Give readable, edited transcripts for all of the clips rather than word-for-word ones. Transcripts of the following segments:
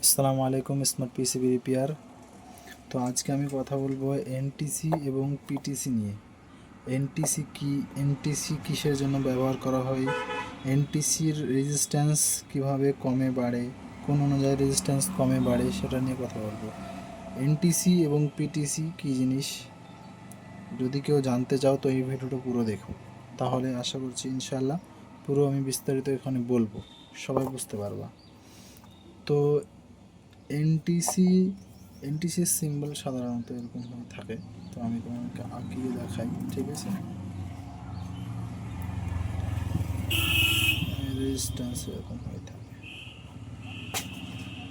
আসসালামু আলাইকুম, smart PCB repair. তো আজকে আমি কথা বলবো এনটিসি এবং পিটিসি নিয়ে। এনটিসি কি, এনটিসি কিসের জন্য ব্যবহার করা হয়, এনটিসির রেজিস্ট্যান্স কিভাবে কমে বাড়ে, কোন অনুযায়ী রেজিস্ট্যান্স কমে বাড়ে সেটা নিয়ে কথা বলবো। এনটিসি এবং পিটিসি কী জিনিস যদি কেউ জানতে চাও তো এই ভিডিওটা পুরো দেখো, তাহলে আশা করছি ইনশাল্লাহ পুরো আমি বিস্তারিত এখানে বলবো, সবাই বুঝতে পারবা। তো এনটিসির সিম্বল সাধারণত এরকমভাবে থাকে। তো আমি তোমাকে আঁকিয়ে দেখাই, ঠিক আছে? রেজিস্ট্যান্স এরকম হয়ে থাকে,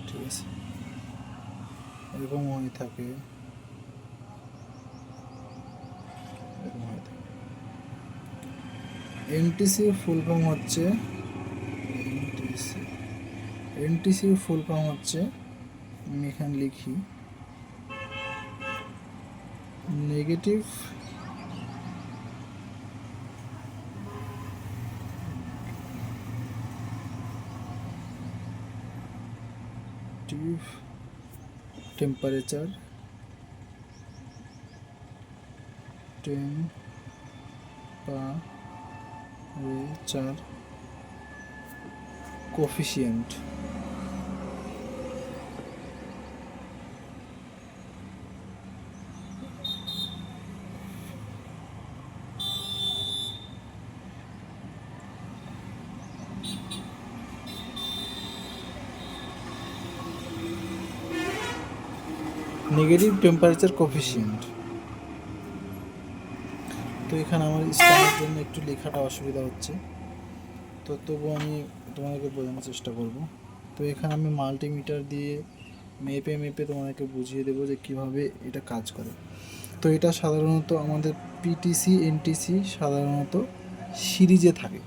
ঠিক আছে? এরকম হয়ে থাকে, এরকম হয়ে থাকে। এনটিসির ফুল ফর্ম হচ্ছে, এনটিসির ফুল ফর্ম হচ্ছে, আমি এখানে লিখি, negative temperature coefficient. Negative temperature coefficient. তো এখানে আমার স্টাইলের জন্য একটু লেখাটা অসুবিধা হচ্ছে, তো তবু আমি তোমাদেরকে বোঝানোর চেষ্টা করব। তো এখানে আমি মাল্টিমিটার দিয়ে মেপে মেপে তোমাদেরকে বুঝিয়ে দেবো যে কীভাবে এটা কাজ করে। তো এটা সাধারণত আমাদের পিটিসি এনটিসি সাধারণত সিরিজে থাকে।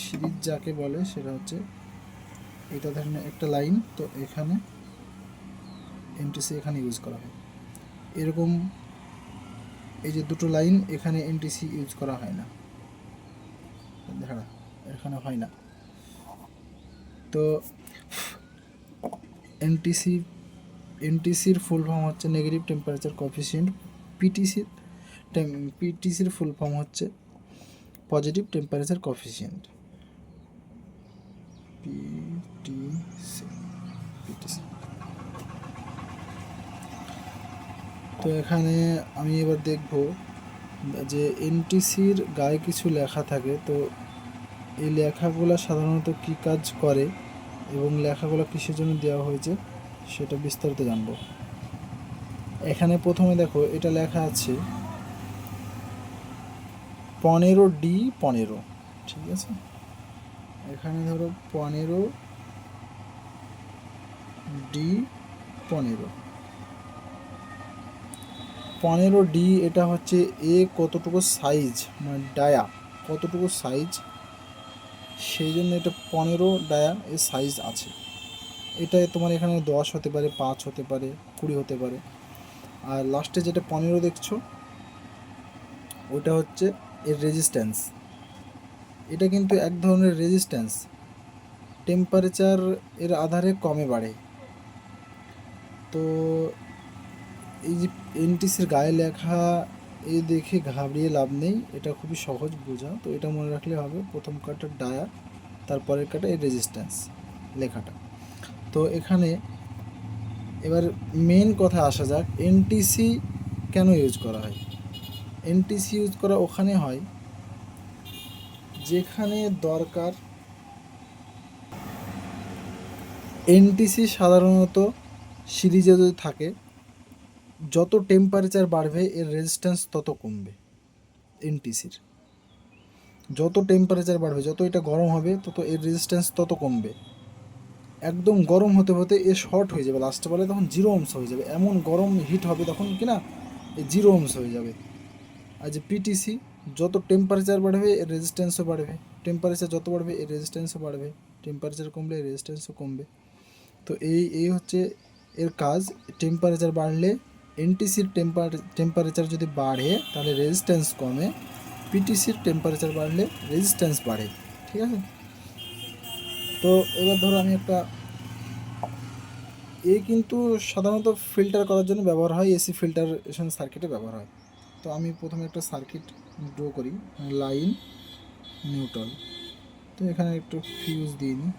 সিরিজ যাকে বলে সেটা হচ্ছে, এটা ধরেন একটা লাইন, তো এখানে এনটিসি এখানে ইউজ করা হয়। এরকম এই যে দুটো লাইন, এখানে এনটিসি ইউজ করা হয় না, হ্যাঁ এখানে হয় না। তো এনটিসির ফুল ফর্ম হচ্ছে নেগেটিভ টেম্পারেচার কোফিশিয়েন্ট। পিটিসির ফুল ফর্ম হচ্ছে পজিটিভ টেম্পারেচার কোফিশিয়েন্ট। পিটিসি। তো এখানে আমি এবার দেখব যে এনটিসির গায়ে কিছু লেখা থাকে। তো এই লেখাগুলো সাধারণত কী কাজ করে এবং লেখাগুলো কিসের জন্য দেওয়া হয়েছে সেটা বিস্তারিত জানব। এখানে প্রথমে দেখো, এটা লেখা আছে 15D15, ঠিক আছে? এখানে ধরো 15D15, এটা হচ্ছে এ কতটুকু সাইজ, মানে ডায়া কতটুকু সাইজ, সেই জন্য এটা 15 ডায়া এর সাইজ আছে। এটা তোমার এখানে 10 হতে পারে, 5 হতে পারে, 20 হতে পারে। আর লাস্টে যেটা 15 দেখছো, ওটা হচ্ছে এর রেজিস্ট্যান্স। এটা কিন্তু এক ধরনের রেজিস্ট্যান্স, টেম্পারেচার এর আধারে কমে বাড়ে। তো এই যে এনটিসির গায়ে লেখা, এ দেখে ঘাবড়িয়ে লাভ নেই, এটা খুবই সহজ বোঝা। তো এটা মনে রাখলে হবে, প্রথম কাটা ডায়া, তারপরের কাটা এর রেজিস্ট্যান্স লেখাটা। তো এখানে এবার মেন কথা আসা যাক, এনটিসি কেন ইউজ করা হয়। এনটিসি ইউজ করা ওখানে হয় যেখানে দরকার। এনটিসি সাধারণত সিরিজে যদি থাকে, যত টেম্পারেচার বাড়বে এর রেজিস্ট্যান্স তত কমবে। এনটিসির যত টেম্পারেচার বাড়বে, যত এটা গরম হবে, তত এর রেজিস্ট্যান্স তত কমবে। একদম গরম হতে হতে এ শর্ট হয়ে যাবে, লাস্টে বলে তখন 0 ohms হয়ে যাবে, এমন গরম হিট হবে তখন কিনা এই 0 ohms হয়ে যাবে। আর যে পিটিসি, যত টেম্পারেচার বাড়বে এর রেজিস্ট্যান্সও বাড়বে, টেম্পারেচার যত বাড়বে এর রেজিস্ট্যান্সও বাড়বে, টেম্পারেচার কমলে এর রেজিস্ট্যান্সও কমবে। তো এই হচ্ছে এর কাজ। টেম্পারেচার বাড়লে, এনটিসির টেম্পারেচার যদি বাড়ে তাহলে রেজিস্ট্যান্স কমে, পিটিসির টেম্পারেচার বাড়লে রেজিস্ট্যান্স বাড়ে, ঠিক আছে? তো এবার ধরো আমি একটা এ কিন্তু সাধারণত ফিল্টার করার জন্য ব্যবহার হয়, এসি ফিল্টারেশন সার্কিটে ব্যবহার হয়। তো আমি প্রথমে একটা সার্কিট ড্র করি, লাইন নিউট্রাল। তো এখানে একটু ফিউজ দিয়ে নিই,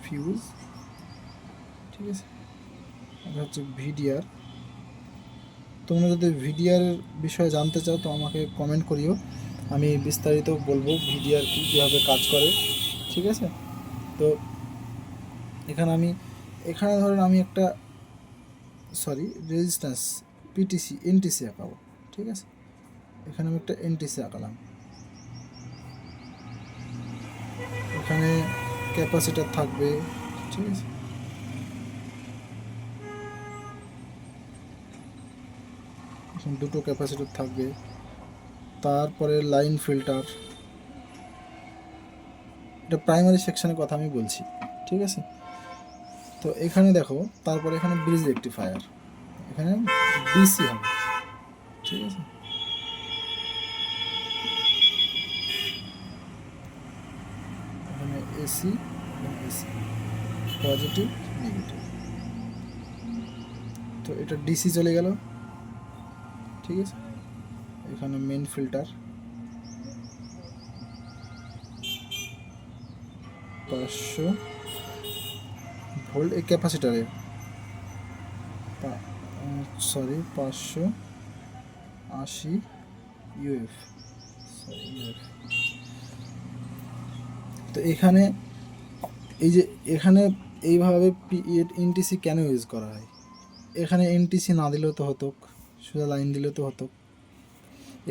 ফিউজ, ঠিক আছে। এটা হচ্ছে ভিডিআর। তোমরা যদি ভিডিআর বিষয়ে জানতে চাও তো আমাকে কমেন্ট করিও, আমি বিস্তারিত বলবো ভিডিআর কী, কীভাবে কাজ করে, ঠিক আছে। তো এখানে ধরেন আমি একটা রেজিস্ট্যান্স এনটিসি আঁকাবো, ঠিক আছে। এখানে আমি একটা এনটিসি আঁকালাম, এখানে ক্যাপাসিটার থাকবে, ঠিক আছে। এখানে দুটো ক্যাপাসিটার থাকবে, তারপরে লাইন ফিল্টার, এটা প্রাইমারি সেকশনের কথা আমি বলছি, ঠিক আছে। তো এখানে দেখো, তারপরে এখানে ব্রিজ রেক্টিফায়ার, এখানে ডিসি হবে, ঠিক আছে। এখানে এসি, এসি পজিটিভ নেগেটিভ, তো এটা ডিসি চলে গেল, ঠিক আছে। এখানে মেন ফিল্টার 500 ভোল্ট, এই ক্যাপাসিটারে 580 ইউএফ, তো এখানে এই যে এখানে এইভাবে এনটিসি কেন ইউজ করা হয়, এখানে এনটিসি না দিলেও তো হতো, সোজা লাইন দিলেও তো হতো।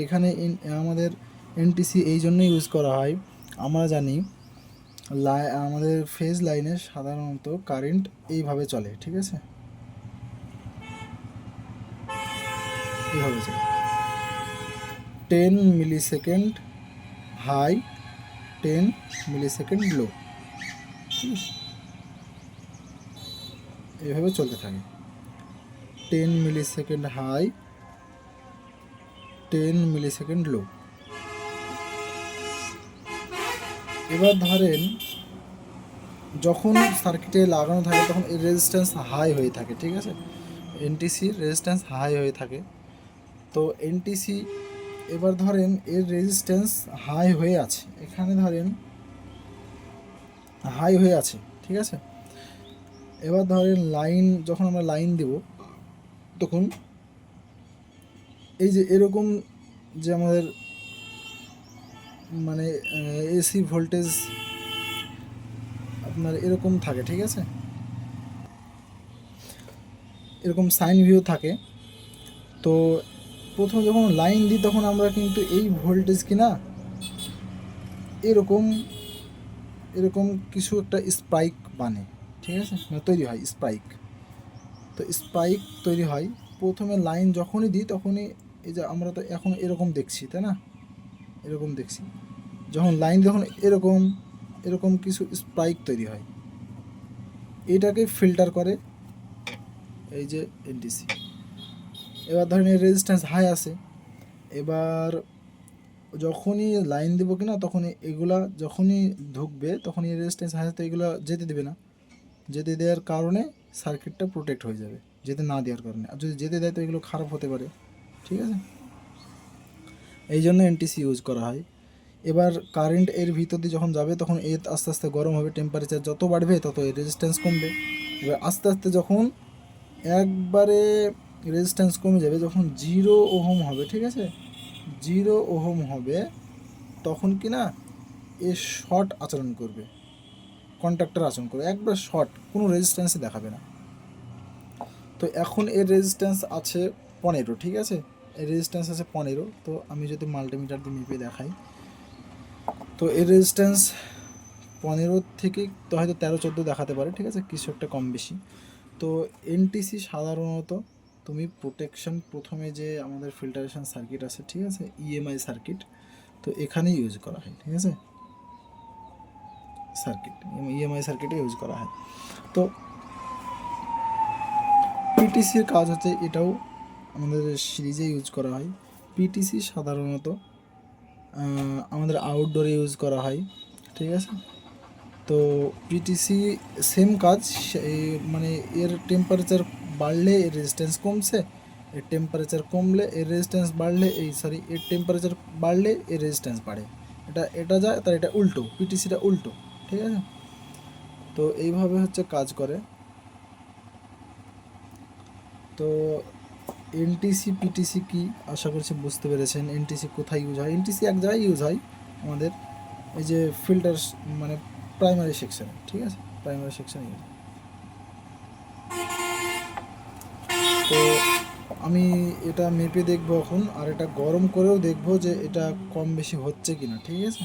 এখানে আমাদের এনটিসি এই জন্য ইউজ করা হয়, আমরা জানি আমাদের ফেজ লাইনে সাধারণত কারেন্ট এইভাবে চলে, ঠিক আছে, এইভাবে চলে 10 মিলিসেকেন্ড হাই, 10 মিলিসেকেন্ড লো, এইভাবে চলতে থাকে। 10 মিলিসেকেন্ড হাই, 10 মিলিসেকেন্ড লো। এবার ধরেন যখন সার্কিটে লাগানো থাকে তখন এর রেজিস্ট্যান্স হাই হয়ে থাকে, ঠিক আছে, এনটিসির রেজিস্ট্যান্স হাই হয়ে থাকে। তো এনটিসি এবার ধরেন এর রেজিস্ট্যান্স হাই হয়ে আছে, এখানে ধরেন হাই হয়ে আছে, ঠিক আছে। এবার ধরেন যখন আমরা লাইন দেব তখন এই যে এরকম যে আমাদের মানে এসি ভোল্টেজ আপনার এরকম থাকে, ঠিক আছে, এরকম সাইন ভিউ থাকে। তো প্রথমে যখন লাইন দিই তখন আমরা কিন্তু এই ভোল্টেজ কিনা এরকম এরকম কিছু একটা স্পাইক বানে, ঠিক আছে, তৈরি হয় স্পাইক। তো স্পাইক তৈরি হয় প্রথমে লাইন যখনই দিই তখনই, এই যে আমরা তো এখন এরকম দেখছি, তাই না, এরকম দেখছি, যখন লাইন যখন এরকম এরকম কিছু স্পাইক তৈরি হয়, এটাকে ফিল্টার করে এই যে এনটিসি। এবার ধরেন এর রেজিস্ট্যান্স হাই আছে, এবার যখনই লাইন দেবো কিনা তখনই এগুলা যখনই ঢুকবে তখনই রেজিস্ট্যান্স হাই, তো এগুলো যেতে দেবে না, যেতে দেওয়ার কারণে সার্কিটটা প্রোটেক্ট হয়ে যাবে, যেতে না দেওয়ার কারণে। আর যদি যেতে দেয় তো এগুলো খারাপ হতে পারে, ঠিক আছে, এই জন্য এনটিসি ইউজ করা হয়। এবার কারেন্ট এর ভিতর দিয়ে যখন যাবে তখন এর আস্তে আস্তে গরম হবে, টেম্পারেচার যত বাড়বে তত এর রেজিস্ট্যান্স কমবে। এবার আস্তে আস্তে যখন একবারে রেজিস্ট্যান্স কমে যাবে, যখন 0 ওহম হবে, ঠিক আছে, 0 ওহম হবে তখন কি না এ শর্ট আচরণ করবে, কন্ডাক্টর আচরণ করবে, একবার শর্ট, কোনো রেজিস্ট্যান্সই দেখাবে না। তো এখন এর রেজিস্ট্যান্স আছে 15, ঠিক আছে, এর রেজিস্ট্যান্স আছে 15। তো আমি যদি মাল্টিমিটার দিয়ে মেপে দেখাই তো এর রেজিস্ট্যান্স 15 থেকে তো হয়তো 13-14 দেখাতে পারে, ঠিক আছে, কিছু একটা কম বেশি। তো এনটিসি সাধারণত তুমি প্রোটেকশন প্রথমে যে আমাদের ফিল্টারেশন সার্কিট আছে, ঠিক আছে, ইএমআই সার্কিট, তো এখানেই ইউজ করা হয়, ঠিক আছে, সার্কিট ইএমআই সার্কিটে ইউজ করা হয়। তো পিটিসির কাজ হচ্ছে, এটাও আমাদের সিরিজে ইউজ করা হয়। পিটিসি সাধারণত আমাদের আউটডোরে ইউজ করা হয়, ঠিক আছে। তো পিটিসি সেম কাজ, মানে এর টেম্পারেচার বাড়লে এর রেজিস্ট্যান্স কমছে, এর টেম্পারেচার কমলে এর রেজিস্ট্যান্স বাড়লে এর টেম্পারেচার বাড়লে এর রেজিস্ট্যান্স বাড়ে। এটা যায়, তার এটা উল্টো, পিটিসিটা উল্টো, ঠিক আছে। তো এইভাবে হচ্ছে কাজ করে। তো এনটিসি পিটিসি কি আশা করছি বুঝতে পেরেছেন। এনটিসি কোথায় ইউজ হয়? এনটিসি এক জায়গায় ইউজ হয়, আমাদের এই যে ফিল্টার, মানে প্রাইমারি সেকশনে, ঠিক আছে, প্রাইমারি সেকশনে ইউজ হয়। তো আমি এটা মেপে দেখবো এখন, আর এটা গরম করেও দেখবো যে এটা কম বেশি হচ্ছে কিনা, ঠিক আছে।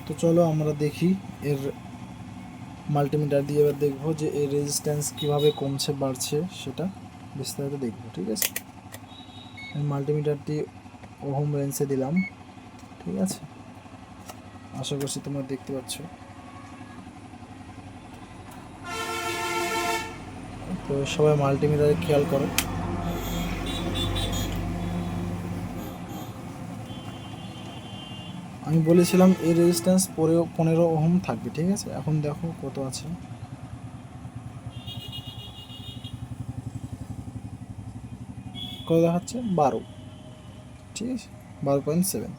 তো চলো আমরা দেখি এর মাল্টিমিটার দিয়ে এবার দেখবো যে এর রেজিস্ট্যান্স কীভাবে কমছে বাড়ছে সেটা বিস্তারিত দেখবো, ঠিক আছে। মাল্টিমিটারটি ওহম রেঞ্জে দিলাম, ঠিক আছে, আশা করছি তোমরা দেখতে পাচ্ছ। তো সবাই মাল্টিমিটারে খেয়াল করো। আমি বলেছিলাম এর রেজিস্ট্যান্স 15 ওহম থাকবে, ঠিক আছে। এখন দেখো কত আছে, কত দেখাচ্ছে? 12, ঠিক আছে, 12.7।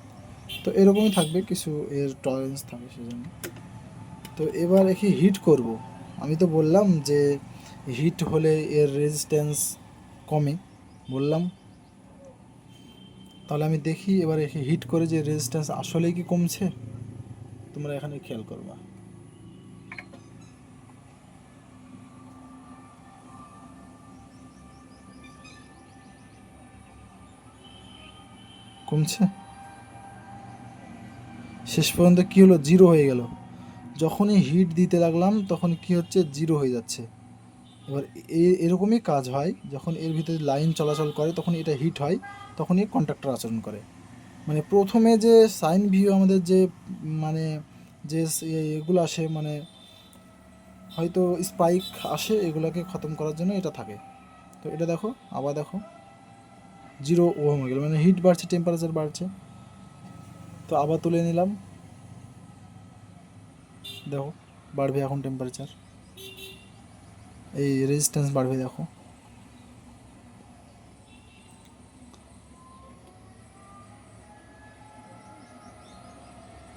তো এরকমই থাকবে, কিছু এর টলারেন্স থাকবে সেজন্য। তো এবার একে হিট করব। আমি তো বললাম যে হিট হলে এর রেজিস্ট্যান্স কমে, বললাম। তাহলে আমি দেখি এবার একে হিট করে যে রেজিস্ট্যান্স আসলেই কি কমছে, তোমরা এখানে খেয়াল করবা। কমছে, শেষ পর্যন্ত কী হলো? 0 হয়ে গেল। যখনই হিট দিতে লাগলাম তখন কি হচ্ছে? 0 হয়ে যাচ্ছে। এবার এরকমই কাজ হয়, যখন এর ভিতরে লাইন চলাচল করে তখন এটা হিট হয়, তখনই কন্ট্রাক্টর আচরণ করে। মানে প্রথমে যে সাইন ভিউ আমাদের যে, মানে যে এগুলো আসে, মানে হয়তো স্পাইক আসে, এগুলোকে খতম করার জন্য এটা থাকে। তো এটা দেখো, আবার দেখো 0 ওহম হয়ে গেল, মানে হিট বাড়ছে, টেম্পারেচার বাড়ছে। তো আবার তুলে নিলাম, দেখো বাড়বে এখন টেম্পারেচার, এই রেজিস্ট্যান্স বাড়বে, দেখো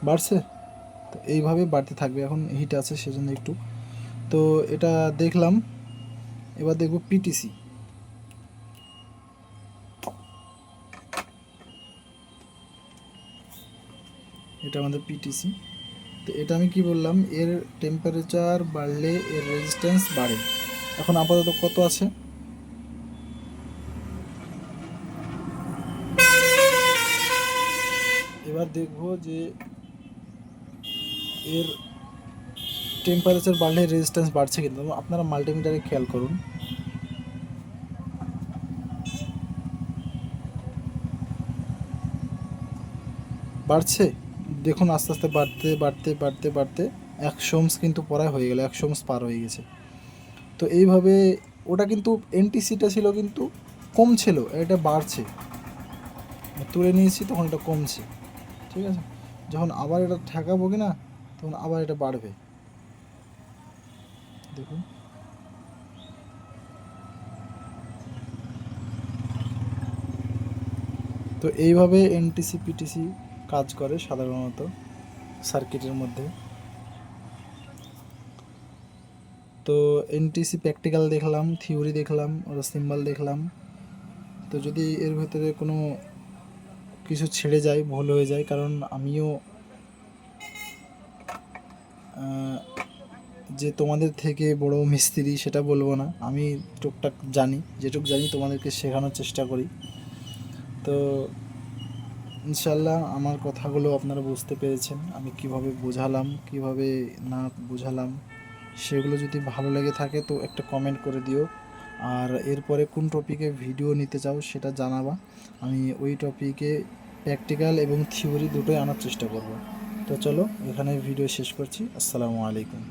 বাড়ছে। তো এইভাবে বাড়তে থাকবে, এখন হিট আছে সেজন্য একটু। তো এটা দেখলাম, এবার দেখব পিটিসি। এটা আমাদের পিটিসি। তো এটা আমি কি বললাম, এর টেম্পারেচার বাড়লে এর রেজিস্ট্যান্স বাড়ে। এখন আপাতত কত আছে? এবার দেখব যে এর টেম্পারেচার বাড়লে রেজিস্ট্যান্স বাড়ছে কিন্তু, আপনারা মাল্টিমিটারে খেয়াল করুন। বাড়ছে, দেখুন আস্তে আস্তে বাড়তে বাড়তে বাড়তে বাড়তে 100 ওহমস কিন্তু পড়ায় হয়ে গেল, 100 ওহমস পার হয়ে গেছে। তো এইভাবে ওটা কিন্তু এনটিসিটা ছিল কিন্তু কম ছিল, এটা বাড়ছে, তুলে নিয়েছি তখন এটা কমছে, ঠিক আছে। যখন আবার এটা ঠেকাবো কি না, তখন আবার এটা বাড়বে, দেখুন। তো এইভাবে এনটিসি পিটিসি কাজ করে সাধারণত সার্কিটের মধ্যে। তো এনটিসি প্র্যাকটিক্যাল দেখলাম, থিওরি দেখলাম, ওরা সিম্বল দেখলাম। তো যদি এর ভেতরে কোনো কিছু ছেড়ে যায়, ভুল হয়ে যায়, কারণ আমিও যে তোমাদের থেকে বড় মিস্ত্রি সেটা বলবো না, আমি টুকটাক জানি, যেটুক জানি তোমাদেরকে শেখানোর চেষ্টা করি। তো ইনশাল্লাহ আমার কথাগুলো আপনারা বুঝতে পেরেছেন, আমি কিভাবে বোঝালাম, কিভাবে না বোঝালাম। সেগুলো যদি ভালো লেগে থাকে তো একটা কমেন্ট করে দিও, আর এরপরে কোন টপিকে ভিডিও নিতে চাও সেটা জানাবা, আমি ওই টপিকে প্র্যাকটিক্যাল এবং থিওরি দুটোই আনার চেষ্টা করব। তো চলো এখানে ভিডিও শেষ করছি। আসসালামু আলাইকুম।